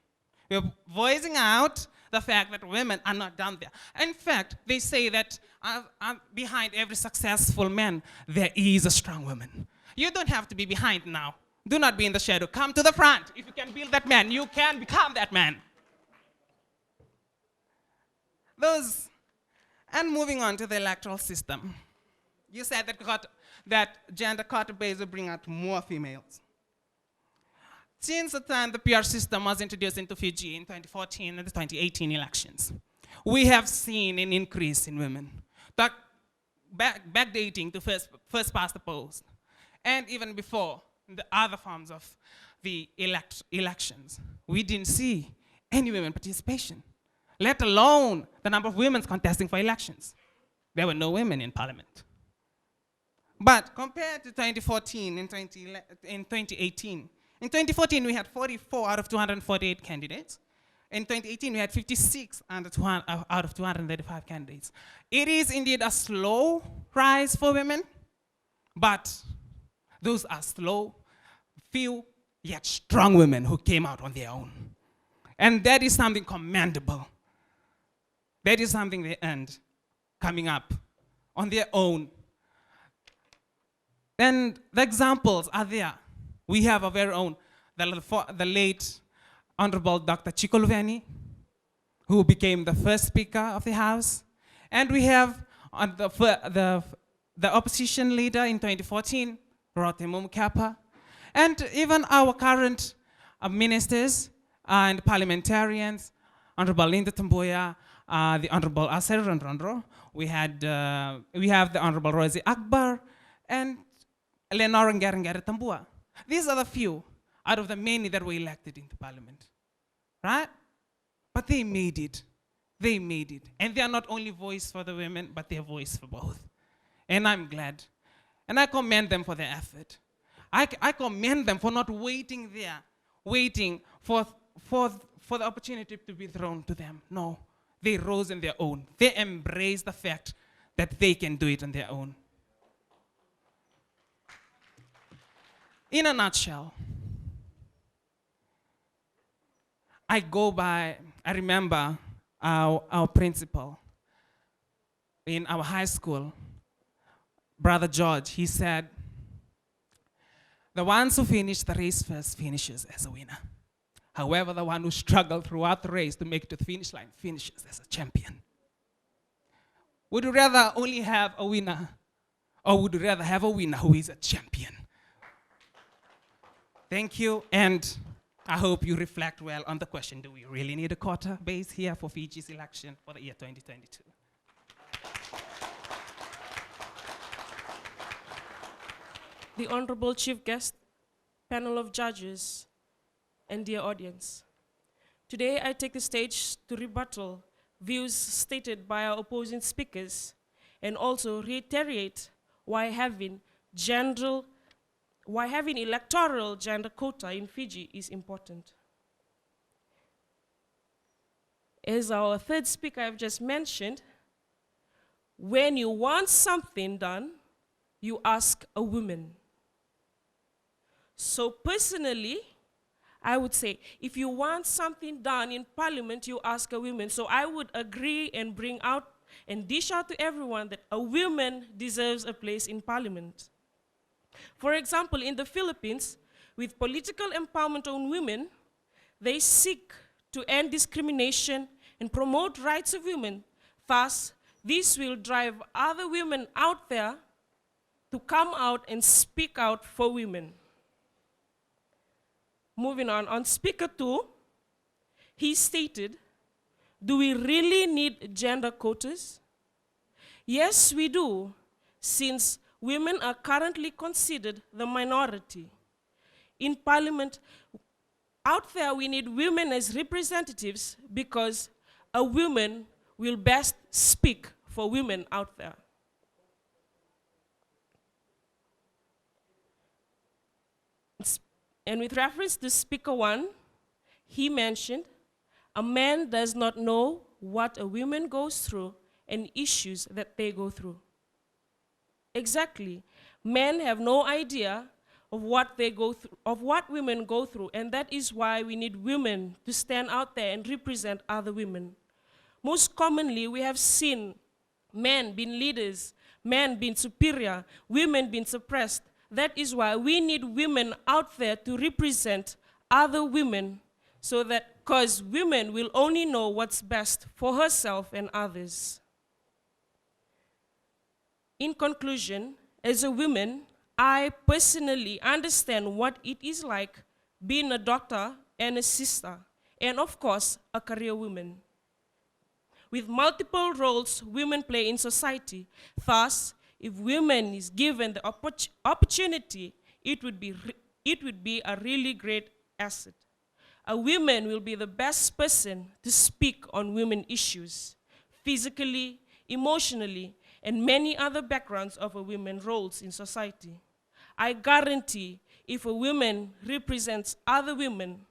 We are voicing out the fact that women are not down there. In fact, they say that behind every successful man, there is a strong woman. You don't have to be behind now. Do not be in the shadow. Come to the front. If you can build that man, you can become that man. And moving on to the electoral system. You said that gender quota-based will bring out more females. Since the time the PR system was introduced into Fiji in 2014 and the 2018 elections, we have seen an increase in women. Backdating to first past the post, and even before the other forms of the elections, we didn't see any women participation, let alone the number of women contesting for elections. There were no women in parliament. But compared to 2014 and 2018, in 2014 we had 44 out of 248 candidates. In 2018 we had 56 out of 235 candidates. It is indeed a slow rise for women, but those are slow, few, yet strong women who came out on their own. And that is something commendable. That is something they earned coming up on their own. And the examples are there. We have our very own, the late Honorable Dr. Chikoluveni, who became the first Speaker of the House. And we have the opposition leader in 2014, Rotemu Mkapa, and even our current ministers and parliamentarians, Honorable Linda Tamboya, the Honorable Aser Rondro, we have the Honorable Rosie Akbar, and Lenore Ngarengare Tambua. These are the few out of the many that were elected into parliament, right? But they made it. They made it. And they are not only voice for the women, but they're voice for both. And I'm glad. And I commend them for their effort. I commend them for not waiting there, waiting for the opportunity to be thrown to them. No, they rose on their own. They embraced the fact that they can do it on their own. In a nutshell, I remember our principal in our high school, Brother George. He said, the ones who finish the race first finishes as a winner. However, the one who struggled throughout the race to make it to the finish line finishes as a champion. Would you rather only have a winner, or would you rather have a winner who is a champion? Thank you, and I hope you reflect well on the question, do we really need a quota base here for Fiji's election for the year 2022? the Honorable Chief Guest, panel of judges, and dear audience. Today I take the stage to rebuttal views stated by our opposing speakers and also reiterate why having electoral gender quota in Fiji is important. As our third speaker I've just mentioned, when you want something done, you ask a woman. So personally, I would say, if you want something done in Parliament, you ask a woman. So I would agree and bring out and dish out to everyone that a woman deserves a place in Parliament. For example, in the Philippines, with political empowerment on women, they seek to end discrimination and promote rights of women. Thus, this will drive other women out there to come out and speak out for women. Moving on speaker 2, he stated, do we really need gender quotas? Yes, we do, since women are currently considered the minority. In Parliament, out there we need women as representatives because a woman will best speak for women out there. And with reference to speaker 1, he mentioned, a man does not know what a woman goes through and issues that they go through. Exactly. Men have no idea of what they go through, of what women go through, and that is why we need women to stand out there and represent other women. Most commonly, we have seen men being leaders, men being superior, women being suppressed. That is why we need women out there to represent other women, so that, because women will only know what's best for herself and others. In conclusion, as a woman, I personally understand what it is like being a doctor and a sister, and of course, a career woman. With multiple roles women play in society, thus, if women is given the opportunity, it would be a really great asset. A woman will be the best person to speak on women issues, physically, emotionally, and many other backgrounds of a woman's roles in society. I guarantee if a woman represents other women,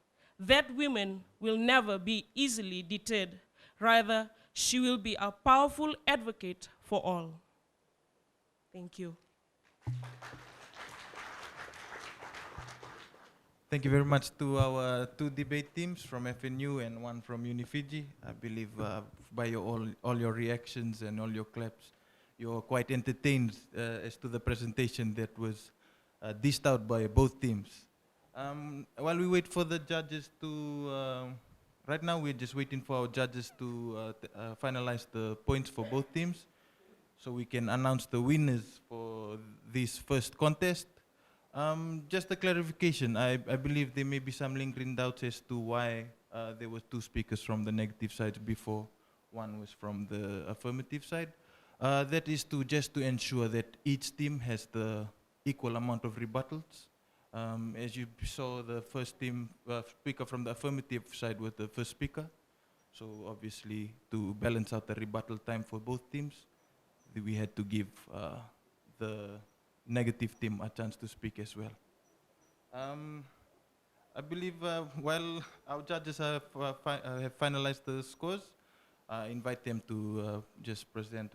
that woman will never be easily deterred. Rather, she will be a powerful advocate for all. Thank you. Thank you very much to our two debate teams from FNU and one from Fiji. I believe by all your reactions and all your claps, you're quite entertained as to the presentation that was dished out by both teams. While we wait for the judges to, right now we're just waiting for our judges to finalize the points for both teams, so we can announce the winners for this first contest. Just a clarification, I believe there may be some lingering doubts as to why there were two speakers from the negative side before one was from the affirmative side. That is just to ensure that each team has the equal amount of rebuttals. As you saw, the first team speaker from the affirmative side was the first speaker. So obviously, to balance out the rebuttal time for both teams, we had to give the negative team a chance to speak as well. I believe while our judges have finalized the scores, I invite them to just present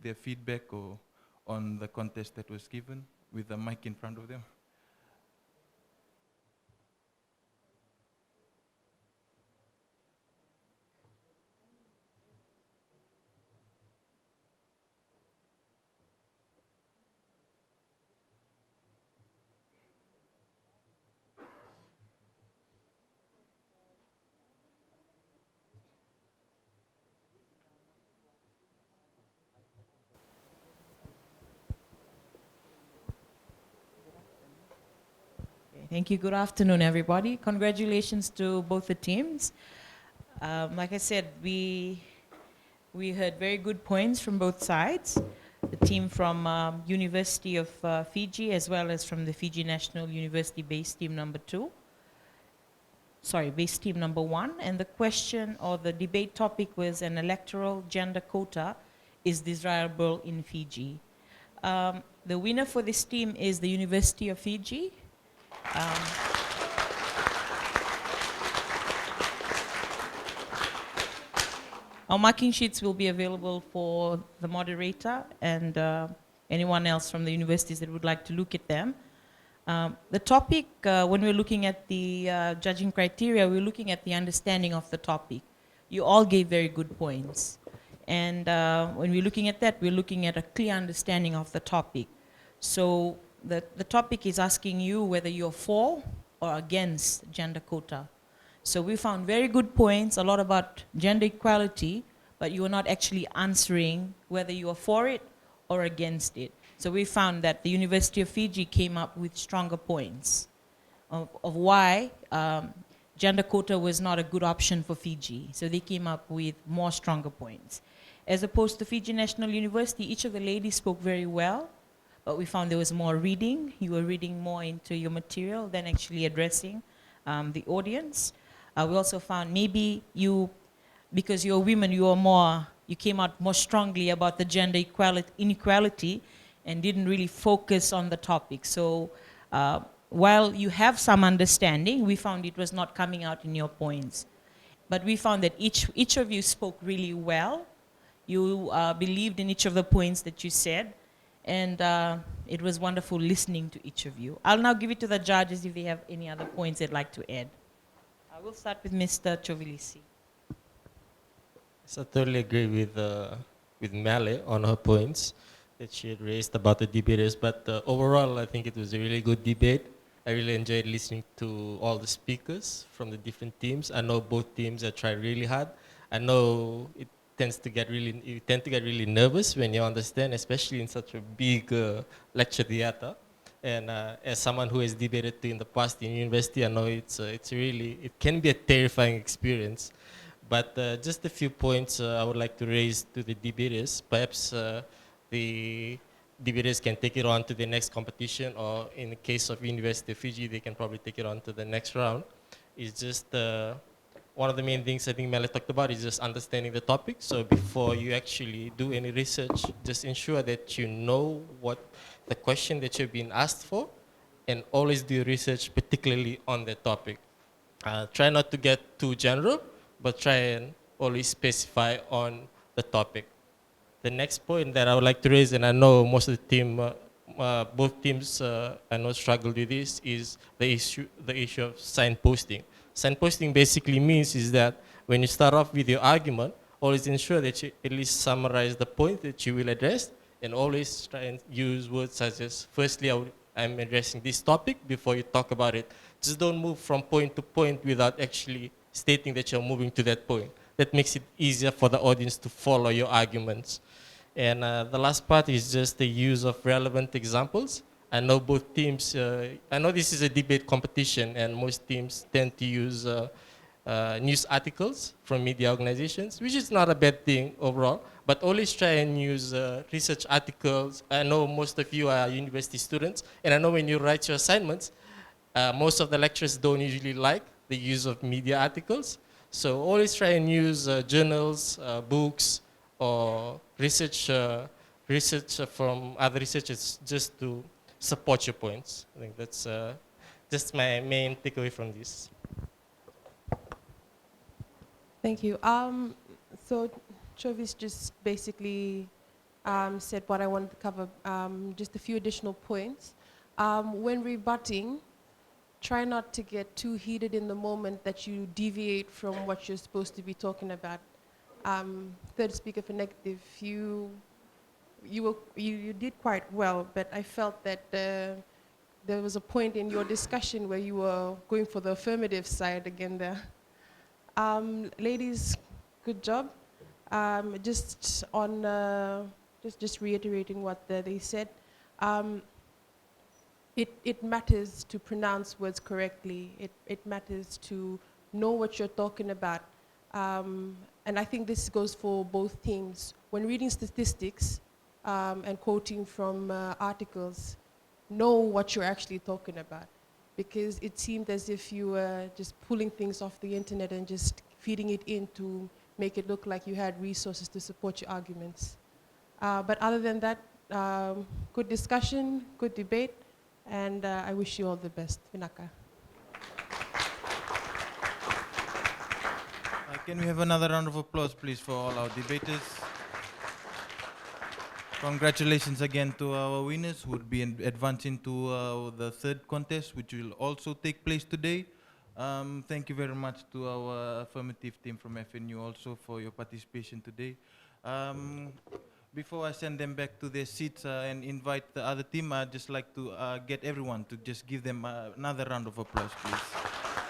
their feedback or on the contest that was given with the mic in front of them. Thank you. Good afternoon, everybody. Congratulations to both the teams. Like I said, we heard very good points from both sides. the team from University of Fiji, as well as from the Fiji National University base team number 2. Sorry, base team number 1. And the question or the debate topic was an electoral gender quota is desirable in Fiji. The winner for this team is the University of Fiji. Our marking sheets will be available for the moderator and anyone else from the universities that would like to look at them. The topic, when we're looking at the judging criteria, we're looking at the understanding of the topic. You all gave very good points. And when we're looking at that, we're looking at a clear understanding of the topic. So the topic is asking you whether you're for or against gender quota. So we found very good points, a lot about gender equality, but you are not actually answering whether you are for it or against it. So we found that the University of Fiji came up with stronger points of why gender quota was not a good option for Fiji. So they came up with more stronger points. As opposed to Fiji National University, each of the ladies spoke very well, but we found there was more reading. You were reading more into your material than actually addressing the audience. We also found maybe you, because you're women, you came out more strongly about the gender inequality and didn't really focus on the topic. So while you have some understanding, we found it was not coming out in your points. But we found that each of you spoke really well. You believed in each of the points that you said, and it was wonderful listening to each of you. I'll now give it to the judges if they have any other points they'd like to add. I will start with Mr. Chovilisi. So I totally agree with Male on her points that she had raised about the debaters, but overall I think it was a really good debate. I really enjoyed listening to all the speakers from the different teams. I know both teams have tried really hard. I know you tend to get really nervous when you understand, especially in such a big lecture theater. And as someone who has debated in the past in university, I know it can be a terrifying experience. But just a few points I would like to raise to the debaters. Perhaps the debaters can take it on to the next competition, or in the case of University of Fiji, they can probably take it on to the next round. It's just one of the main things I think Mele talked about is just understanding the topic. So before you actually do any research, just ensure that you know what the question that you're being asked for, and always do research particularly on the topic. Try not to get too general, but try and always specify on the topic. The next point that I would like to raise, and I know most of the team, both teams I know struggled with this, is the issue of signposting. Signposting basically means is that when you start off with your argument, always ensure that you at least summarize the point that you will address, and always try and use words such as, firstly, I'm addressing this topic before you talk about it. Just don't move from point to point without actually stating that you're moving to that point. That makes it easier for the audience to follow your arguments. And the last part is just the use of relevant examples. I know both teams, I know this is a debate competition, and most teams tend to use news articles from media organizations, which is not a bad thing overall, but always try and use research articles. I know most of you are university students, and I know when you write your assignments, most of the lecturers don't usually like the use of media articles. So always try and use journals, books, or research from other researchers just to support your points. I think that's just my main takeaway from this. Thank you. So Chovis just basically said what I wanted to cover, just a few additional points. When rebutting, try not to get too heated in the moment that you deviate from what you're supposed to be talking about. Third speaker for negative, you did quite well, but I felt that there was a point in your discussion where you were going for the affirmative side again there. Ladies, good job. Just on, just reiterating what they said. It matters to pronounce words correctly. It matters to know what you're talking about. And I think this goes for both teams. When reading statistics, and quoting from articles know what you're actually talking about. Because it seemed as if you were just pulling things off the internet and just feeding it in to make it look like you had resources to support your arguments. But other than that, good discussion, good debate, and I wish you all the best. Vinaka. Can we have another round of applause, please, for all our debaters? Congratulations again to our winners who would be advancing to the third contest, which will also take place today. Thank you very much to our affirmative team from FNU also for your participation today. Before I send them back to their seats and invite the other team, I'd just like to get everyone to just give them another round of applause, please.